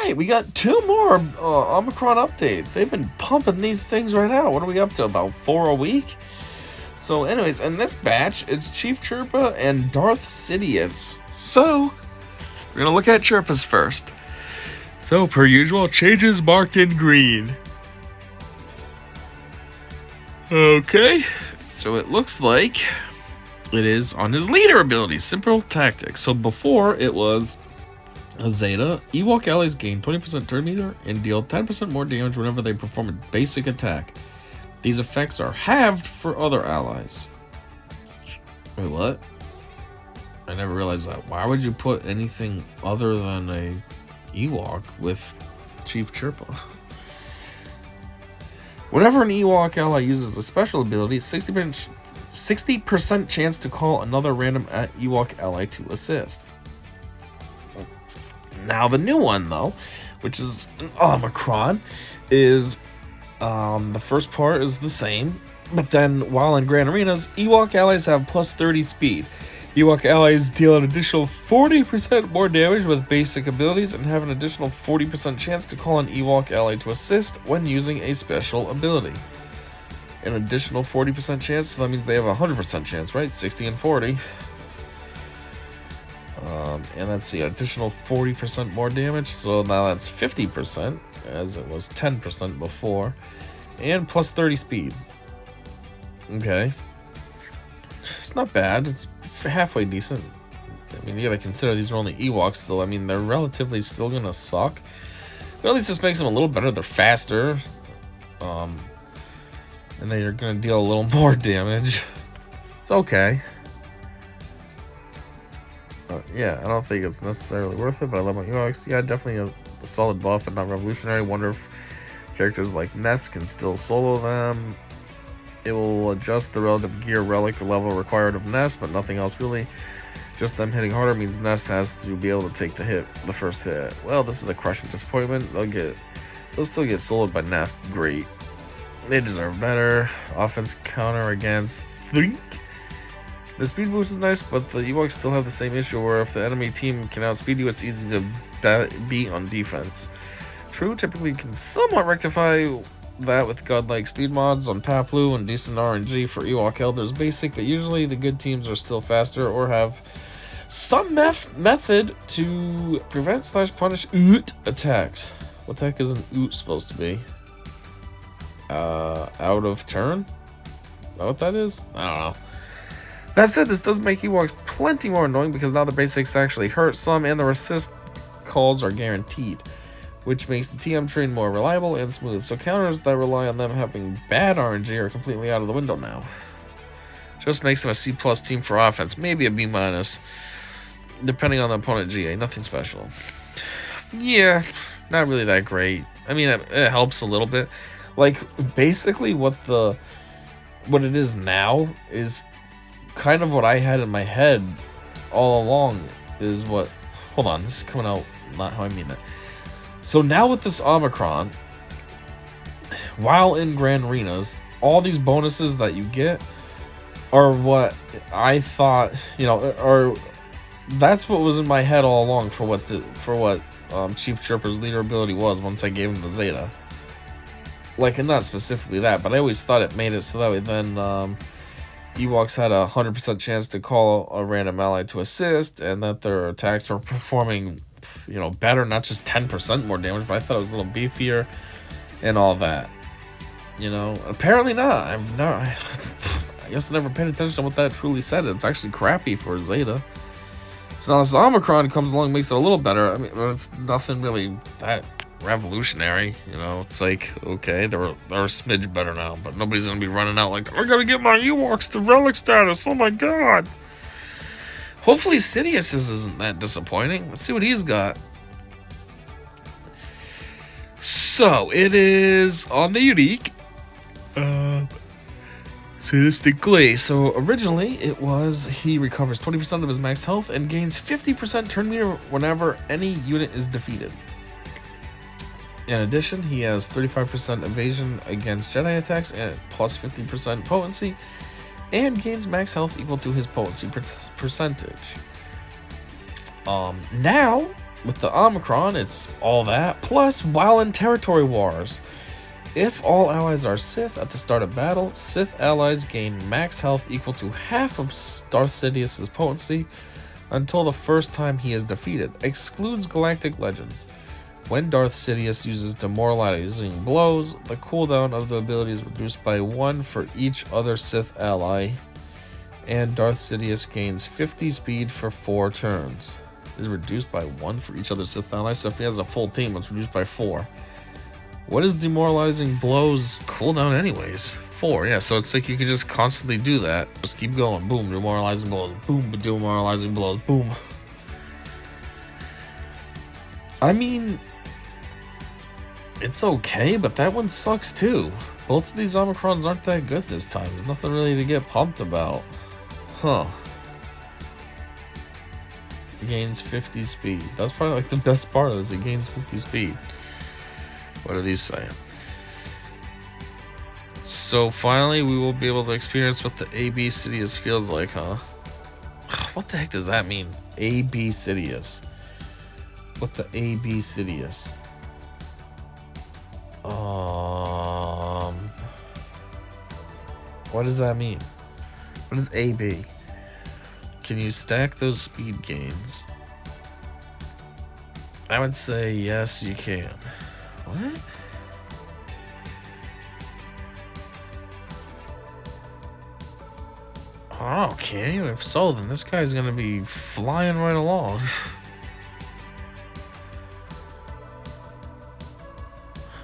right, we got 2 more Omicron updates. They've been pumping these things right out. What are we up to? About 4 a week? So anyways, in this batch, it's Chief Chirpa and Darth Sidious. So, we're going to look at Chirpa's first. So, per usual, changes marked in green. Okay, so it looks like it is on his leader ability, Simple Tactics. So before, it was a Zeta. Ewok allies gain 20% turn meter and deal 10% more damage whenever they perform a basic attack. These effects are halved for other allies. Wait, what? I never realized that. Why would you put anything other than a Ewok with Chief Chirpa? Whenever an Ewok ally uses a special ability, 60% chance to call another random Ewok ally to assist. Now the new one, though, which is an Omicron, is the first part is the same, but then while in Grand Arenas, Ewok allies have plus 30 speed. Ewok allies deal an additional 40% more damage with basic abilities and have an additional 40% chance to call an Ewok ally to assist when using a special ability. An additional 40% chance, so that means they have a 100% chance, right? 60 and 40. And that's the additional 40% more damage, so now that's 50%, as it was 10% before. And plus 30 speed. Okay. It's not bad. It's halfway decent. I mean, you gotta consider these are only Ewoks, so I mean, they're relatively still gonna suck. But at least this makes them a little better. They're faster. And then you're gonna deal a little more damage. It's okay. Yeah, I don't think it's necessarily worth it, but I love my Ewoks. Yeah, definitely a solid buff, but not revolutionary. Wonder if characters like Nest can still solo them. It will adjust the relative gear relic level required of Nest, but nothing else really. Just them hitting harder means Nest has to be able to take the first hit. Well, this is a crushing disappointment. They'll still get soloed by Nest. Great. They deserve better. Offense counter against Think. The speed boost is nice, but the Ewoks still have the same issue where if the enemy team can outspeed you, it's easy to beat on defense. True typically can somewhat rectify that with godlike speed mods on Paplu and decent RNG for Ewok Elders basic, but usually the good teams are still faster or have some method to prevent / punish oot attacks. What the heck is an oot supposed to be? Out of turn? Is that what that is? I don't know. That said, this does make Ewoks plenty more annoying because now the basics actually hurt some and the resist calls are guaranteed, which makes the TM train more reliable and smooth. So counters that rely on them having bad RNG are completely out of the window now. Just makes them a C+ team for offense, maybe a B-, depending on the opponent GA. Nothing special. Yeah, not really that great. I mean, it helps a little bit. Like, basically what it is now is kind of what I had in my head all along is what... Hold on, this is coming out not how I mean that. So now with this Omicron, while in Grand Arenas, all these bonuses that you get are what I thought, or that's what was in my head all along for what Chief Chirpa's leader ability was once I gave him the Zeta. Like, and not specifically that, but I always thought it made it so that way then Ewoks had a 100% chance to call a random ally to assist, and that their attacks were performing, better, not just 10% more damage, but I thought it was a little beefier and all that. Apparently not. I guess I never paid attention to what that truly said. It's actually crappy for Zeta. So now this Omicron comes along and makes it a little better. I mean, it's nothing really that revolutionary. It's like, okay, they're a smidge better now, but nobody's gonna be running out like, I gotta get my Ewoks to relic status. Oh my god. Hopefully Sidious isn't that disappointing. Let's see what he's got. So it is on the unique Sadistic Glee. So originally it was he recovers 20% of his max health and gains 50% turn meter whenever any unit is defeated. In addition, he has 35% evasion against Jedi attacks and plus 50% potency, and gains max health equal to his potency percentage. Now, With the Omicron, it's all that, plus while in territory wars. If all allies are Sith at the start of battle, Sith allies gain max health equal to half of Darth Sidious' potency until the first time he is defeated. Excludes Galactic Legends. When Darth Sidious uses demoralizing blows, the cooldown of the ability is reduced by 1 for each other Sith ally, and Darth Sidious gains 50 speed for 4 turns. Is reduced by 1 for each other Sith ally, so if he has a full team, it's reduced by 4. What is demoralizing blows cooldown anyways? 4, yeah, so it's like you can just constantly do that. Just keep going. Boom, demoralizing blows. Boom, demoralizing blows. Boom. I mean, it's okay, but that one sucks too. Both of these Omicrons aren't that good this time. There's nothing really to get pumped about. Huh. He gains 50 speed. That's probably like the best part of this. He gains 50 speed. What are these saying? So finally we will be able to experience what the AB Sidious feels like, huh? What the heck does that mean? AB Sidious. What the AB Sidious? What does that mean? What is AB? Can you stack those speed gains? I would say yes, you can. What? Oh, can you? If so, then this guy's gonna be flying right along.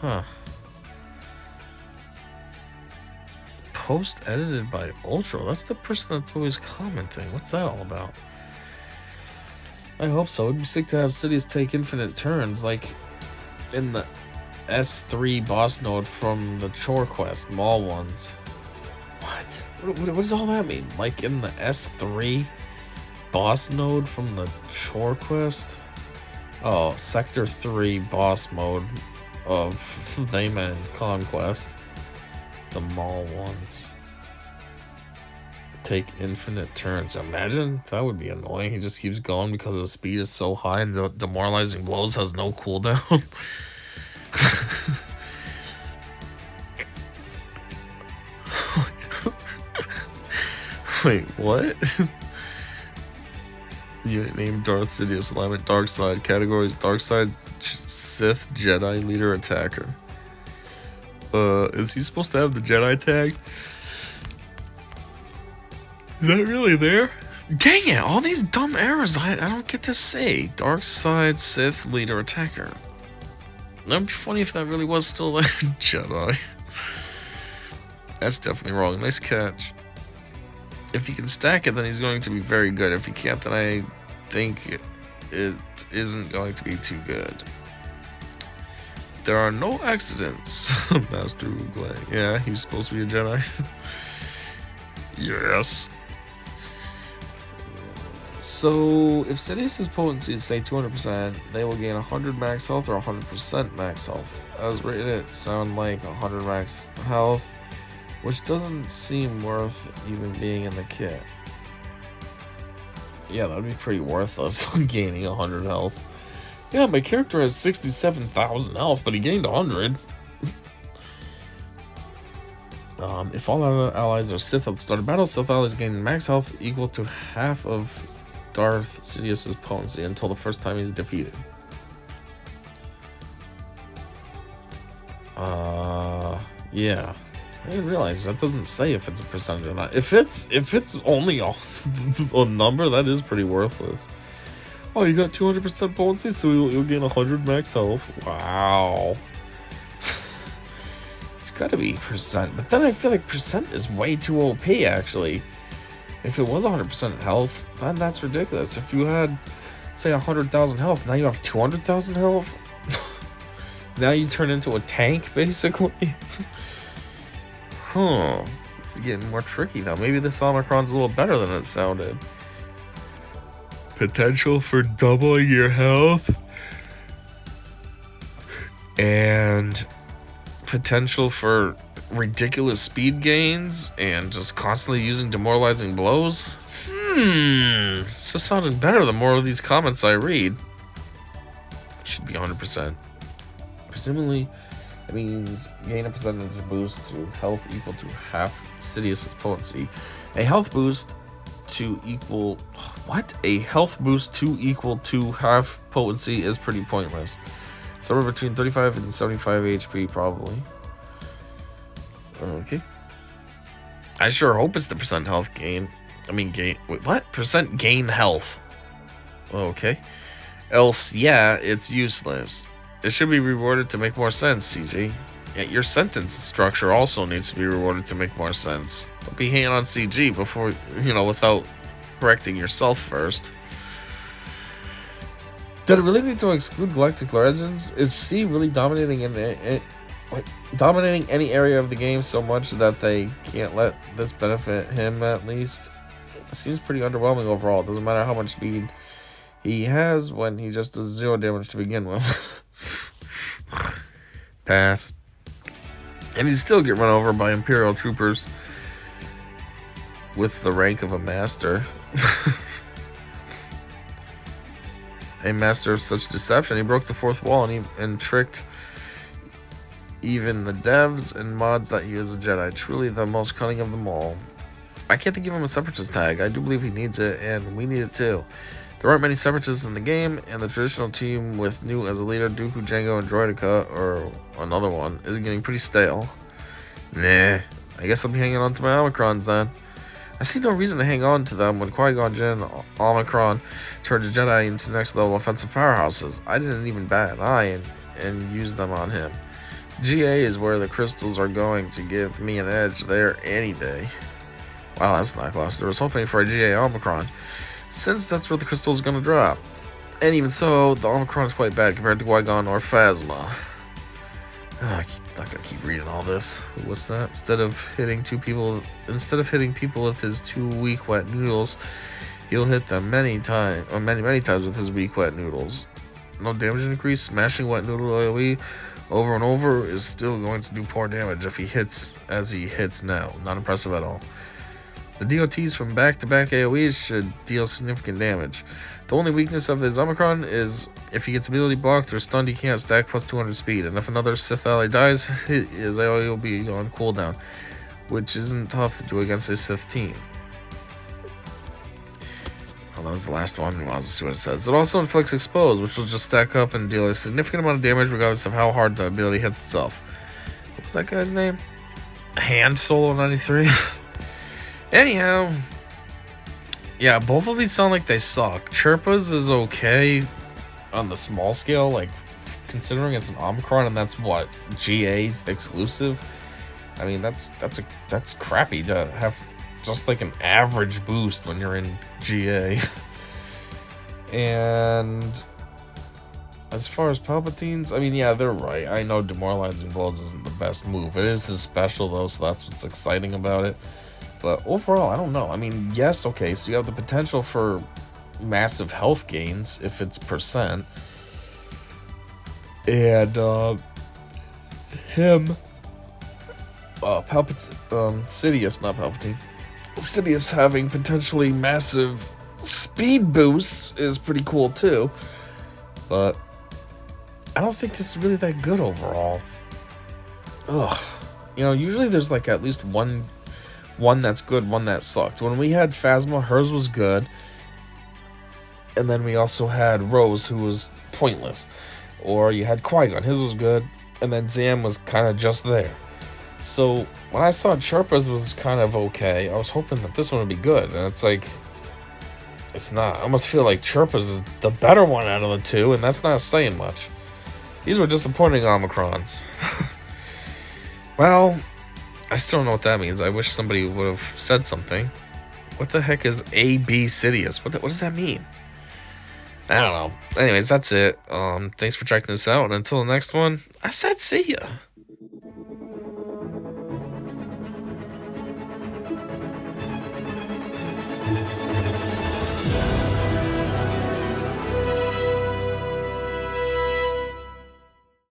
Huh. Post edited by Ultra. That's the person that's always commenting. What's that all about? I hope so. It'd be sick to have Sidious take infinite turns, like in the S3 boss node from the Chore Quest, Mall ones. What does all that mean? Like in the S3 boss node from the Chore Quest? Oh, Sector 3 boss mode of Thayman Conquest. The Mall ones. Take infinite turns. Imagine, that would be annoying. He just keeps going because the speed is so high and the demoralizing blows has no cooldown. Wait, what? Unit name Darth Sidious. Alignment Dark Side. Categories Dark Side, Sith, Jedi, Leader, Attacker. Is he supposed to have the Jedi tag? Is that really there? Dang it, all these dumb errors I don't get to say. Dark Side, Sith, Leader, Attacker. That'd be funny if that really was still there. Jedi. That's definitely wrong. Nice catch. If he can stack it, then he's going to be very good. If he can't, then I think it isn't going to be too good. There are no accidents. Master Uglay. Yeah, he's supposed to be a Jedi. Yes. So, if Sidious's potency is, say, 200%, they will gain 100 max health or 100% max health. As rated, it sound like 100 max health, which doesn't seem worth even being in the kit. Yeah, that would be pretty worthless, gaining 100 health. Yeah, my character has 67,000 health, but he gained 100. If all other allies are Sith at the start of battle, Sith allies gain max health equal to half of Darth Sidious' potency until the first time he's defeated. Yeah. I didn't realize that doesn't say if it's a percentage or not. If it's only a number, that is pretty worthless. Oh, you got 200% potency, so you'll gain 100 max health. Wow. It's gotta be percent, but then I feel like percent is way too OP, actually. If it was 100% health, then that's ridiculous. If you had, say, 100,000 health, now you have 200,000 health? Now you turn into a tank, basically? Huh. This is getting more tricky now. Maybe this Omicron's a little better than it sounded. Potential for doubling your health. And potential for ridiculous speed gains and just constantly using demoralizing blows. It's just sounding better the more of these comments I read. should be 100%. Presumably, it means gain a percentage boost to health equal to half Sidious's potency. A health boost to equal... What? A health boost to equal to half potency is pretty pointless. Somewhere between 35 and 75 HP, probably. Okay. I sure hope it's the percent health gain. I mean, gain... Wait, what? Percent gain health. Okay. Else, yeah, it's useless. It should be rewarded to make more sense, CG. Yeah, your sentence structure also needs to be rewarded to make more sense. Don't be hating on CG before, without correcting yourself first. Did it really need to exclude Galactic Legends? Is C really dominating dominating any area of the game so much that they can't let this benefit him at least? It seems pretty underwhelming overall. It doesn't matter how much speed he has when he just does 0 damage to begin with. Pass. And he'd still get run over by Imperial troopers with the rank of a master. A master of such deception. He broke the fourth wall and tricked even the devs and mods that he was a Jedi. Truly the most cunning of them all. I can't think of him a separatist tag. I do believe he needs it, and we need it too. There aren't many separatists in the game, and the traditional team with Newt as a leader, Dooku, Jango, and Droideka, or another one, is getting pretty stale. Nah, I guess I'll be hanging on to my Omicrons then. I see no reason to hang on to them when Qui-Gon Jinn Omicron turned a Jedi into next level offensive powerhouses. I didn't even bat an eye and use them on him. GA is where the crystals are going to give me an edge there any day. Wow, that's lackluster. I was hoping for a GA Omicron, since that's where the crystal is going to drop. And even so, the Omicron is quite bad compared to Qui-Gon or Phasma. I'm not gonna keep reading all this. What's that? Instead of hitting people with his 2 weak wet noodles, he'll hit them many times with his weak wet noodles. No damage increase. Smashing wet noodle AoE over and over is still going to do poor damage if he hits as he hits now. Not impressive at all. The DOTs from back-to-back AoEs should deal significant damage. The only weakness of his Omicron is if he gets ability blocked or stunned, he can't stack plus 200 speed. And if another Sith ally dies, his AoE will be on cooldown, which isn't tough to do against a Sith team. Well, that was the last one. I'll just see what it says. It also inflicts Expose, which will just stack up and deal a significant amount of damage regardless of how hard the ability hits itself. What was that guy's name? Hand Solo 93? Anyhow, yeah, both of these sound like they suck. Chirpa's is okay on the small scale, like considering it's an Omicron and that's what, GA exclusive. I mean, that's crappy to have just like an average boost when you're in GA. And as far as Palpatine's, I mean, yeah, they're right. I know demoralizing blows isn't the best move. It is his special though, so that's what's exciting about it. But overall, I don't know. I mean, yes, okay, so you have the potential for massive health gains if it's percent. And Sidious, not Palpatine. Sidious having potentially massive speed boosts is pretty cool too. But I don't think this is really that good overall. Ugh. Usually there's like at least one that's good, one that sucked. When we had Phasma, hers was good. And then we also had Rose, who was pointless. Or you had Qui-Gon, his was good. And then Zam was kind of just there. So when I saw Chirpa's was kind of okay, I was hoping that this one would be good. And it's like, it's not. I almost feel like Chirpa's is the better one out of the two, and that's not saying much. These were disappointing Omicrons. Well, I still don't know what that means. I wish somebody would have said something. What the heck is AB Sidious? What does that mean? I don't know. Anyways, that's it. Thanks for checking this out. And until the next one, I said see ya.